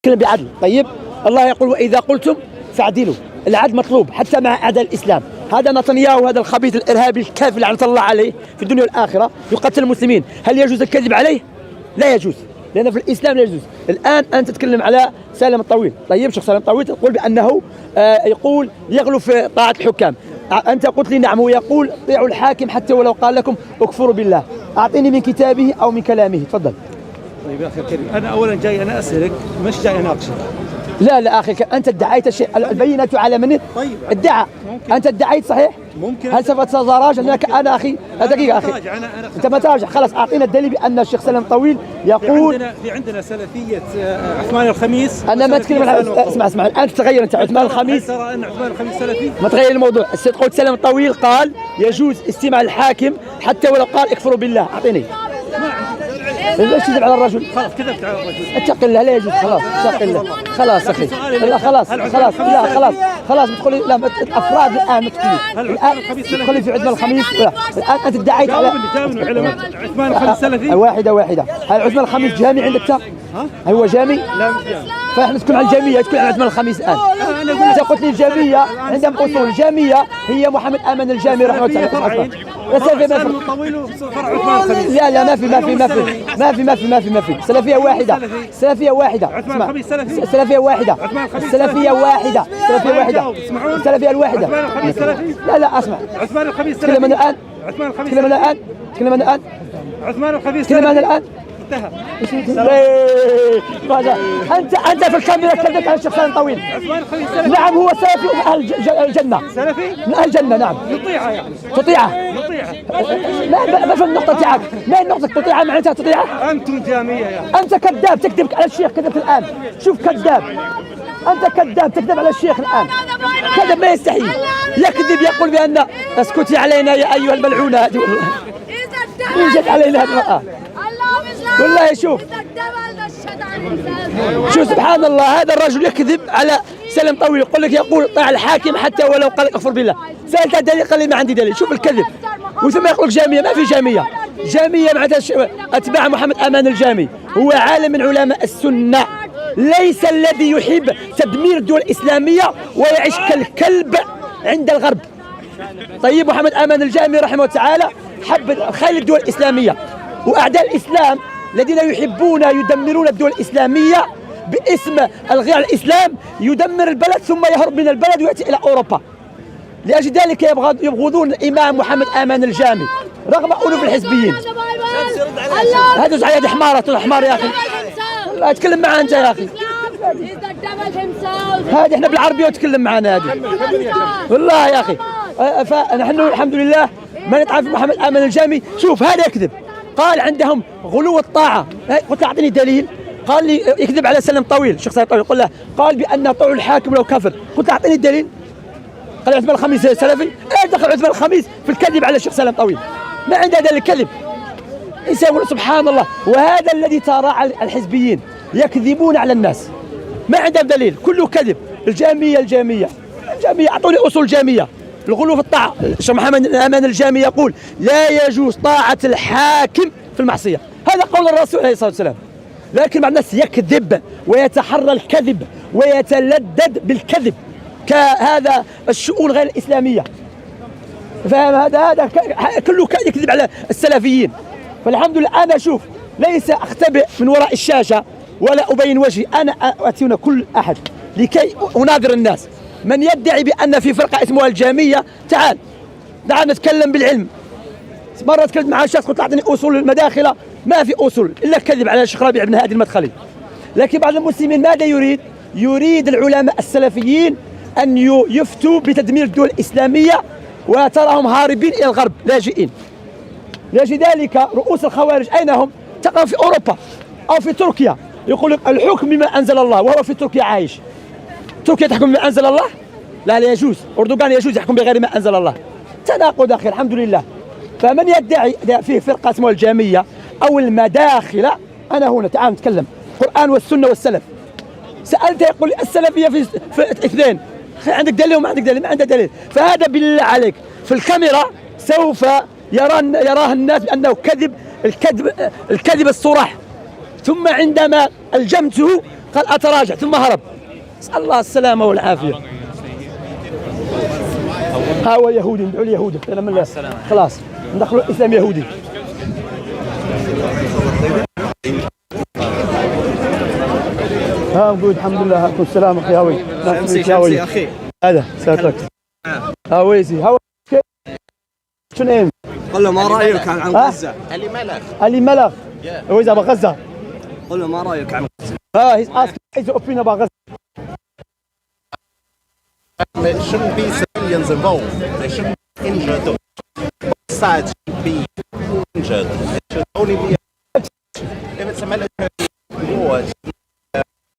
نتكلم بعدل. طيب الله يقول وإذا قلتم فاعدلوا، العدل مطلوب حتى مع أعداء الإسلام. هذا نتنياهو، هذا الخبيث الإرهابي الكافر لعنة الله عليه في الدنيا والآخرة، يقتل المسلمين، هل يجوز الكذب عليه؟ لا يجوز، لأن في الإسلام لا يجوز. الآن أنت تتكلم على سالم الطويل. طيب شيخ سالم الطويل تقول بأنه يقول يغلو في طاعة الحكام. أنت قلت لي نعم، ويقول طيعوا الحاكم حتى ولو قال لكم اكفروا بالله. أعطيني من كتابه أو من كلامه، تفضل. طيب يا أخي الكريم، أنا أولا جاي أنا أسألك، مش جاي أناقشك. لا أخي، أنت ادعيت شيء، البينة على من طيب ادعى. ممكن. أنت ادعيت صحيح؟ ممكن. هل سوف تتراجع؟ لأنك أنا أخي دقيقة أخي، أنت ما تراجع. خلاص أعطينا الدليل بأن الشيخ سالم الطويل يقول في عندنا سلفية عثمان الخميس. أنا ما أتكلم عن اسمع الآن تتغير أنت. عثمان الخميس، ترى أن عثمان الخميس سلفي؟ ما تغير الموضوع. قلت سالم الطويل قال يجوز استماع الحاكم حتى ولو قال اكفروا بالله. أعطيني. ليش تكذب على الرجل؟ خلاص كذبت على الرجل. اتق الله، لا يجوز. خلاص اتق الله. خلاص اخي، لا خلاص لا خلاص تدخلي. لا افراد الان ما تدخلي الان، تدخلي في عثمان الخميس. الان انت ادعيت على جاوبني علماء عثمان الخميس سلفي؟ واحدة. هل عثمان الخميس جامي عندك؟ هل هو جامي؟ لا مش جامي. فاحنا نتكلم عن الجامية، تكلم عن عثمان الخميس الان. انت قلت لي الجامية عندهم اصول. الجامية هي محمد امن الجامي رحمه الله تعالى. لا ما في سلفية واحدة. سلفية واحدة. عثمان الخميس سلفي؟ سلفية واحدة. سلفية واحدة. سلفية الواحدة. لا اسمع. عثمان الخميس سلفي؟ تكلم انا الان. تكلم انا الان. عثمان الخميس تكلم انا الان. انتهى. انت في الكاميرا كذبت على الشيخ سالم الطويل. عثمان الخميس سلفي؟ نعم هو سلفي من اهل الجنة. سلفي؟ من اهل الجنة نعم. نطيعه يعني. تطيعه؟ نطيعه. ما في النقطة تاعك. ما نقطتك تطيعه معناتها تطيعه؟ انتم جامية يا انت كذاب، تكذب على الشيخ. كذبت الان. شوف كذاب، انت كذاب تكذب على الشيخ الان. كذب ما يستحي، يكذب يقول بان اسكتي علينا يا ايها الملعونة هذه. مين جت علينا هذه المرأة؟ والله شوف سبحان الله، هذا الرجل يكذب على سالم طويل. يقول طاع الحاكم حتى ولو قال اكفر بالله. سألته دليل، قال لي ما عندي دليل. شوف الكذب. وثم يقول لك جامية، ما في جامية. جامية معناتها اتباع محمد امان الجامي. هو عالم من علماء السنة، ليس الذي يحب تدمير الدول الإسلامية ويعيش كالكلب عند الغرب. طيب محمد امان الجامي رحمه الله تعالى حب خير الدول الإسلامية، وأعداء الإسلام الذين يحبون يدمرون الدول الإسلامية باسم الغير على الإسلام يدمر البلد ثم يهرب من البلد ويأتي إلى أوروبا. لأجل ذلك يبغضون الإمام محمد آمان الجامي رغم ألوف الحزبيين. هذا زعيد حمار يا أخي. أتكلم معاه أنت يا أخي. هذه احنا بالعربية وتكلم معنا هذه. والله يا أخي فنحن الحمد لله ما نتعرف محمد آمان الجامي. شوف هذا يكذب، قال عندهم غلو الطاعة. قلت أعطيني دليل. قال لي يكذب على سالم طويل. الشيخ سالم طويل قال بأن طوع الحاكم لو كفر. قلت أعطيني الدليل. قال عثمان الخميس سلفي. ايش دخل عثمان الخميس في الكذب على الشيخ سالم طويل؟ ما عنده دليل الكذب. سبحان الله. وهذا الذي ترى الحزبيين يكذبون على الناس، ما عندهم دليل، كله كذب. الجامية أعطوني أصول الجامية. الغلو في الطاعة. الشيخ محمد أمان الجامي يقول لا يجوز طاعة الحاكم في المعصية. هذا قول الرسول عليه الصلاة والسلام. لكن مع الناس يكذب ويتحرى الكذب ويتلذذ بالكذب كهذا الشؤون غير الإسلامية. فاهم؟ هذا كله يكذب على السلفيين. فالحمد لله أنا شوف ليس أختبئ من وراء الشاشة ولا أبين وجهي. أنا أتينا كل أحد لكي أناظر الناس. من يدعي بأن في فرقة اسمها الجامية تعال نتكلم بالعلم. مرة تكلمت مع شخص قلت أعطني أصول المداخلة، ما في أصول إلا كذب على الشيخ ربيع بن هادي المدخلي. لكن بعض المسلمين ماذا يريد؟ يريد العلماء السلفيين أن يفتوا بتدمير الدول الإسلامية وتراهم هاربين إلى الغرب لاجئين. لذلك رؤوس الخوارج أين هم؟ تقع في أوروبا أو في تركيا. يقول لك الحكم بما أنزل الله وهو في تركيا عايش. تركيا تحكم بما أنزل الله؟ لا يجوز. أردوغان يجوز يحكم بغير ما أنزل الله. تناقض أخي الحمد لله. فمن يدعي فيه فرقة اسمها الجامية أو المداخلة، أنا هنا تعال نتكلم القرآن والسنة والسلف. سألته يقول السلفية في اثنين. عندك دليل وما عندك دليل؟ ما عنده دليل. فهذا بالله عليك في الكاميرا سوف يراه الناس بأنه كذب، الكذب الصراح. ثم عندما ألجمته قال اتراجع ثم هرب. نسال الله السلامه والعافيه. ها هو يهودي، ندعو اليهود خلاص ندخلوا الاسلام يهودي. ها نقول الحمد لله. عليكم السلام اخي هاوي. شمسي اخي هذا ساترك هاويزي هاو شنو ايم. قل له ما رايك عن غزه. علي ملخ هو ابو غزه. قل له ما رايك عن غزه. he's asking his opinion about Gaza. There shouldn't be civilians involved. They shouldn't be injured. Both sides should be injured.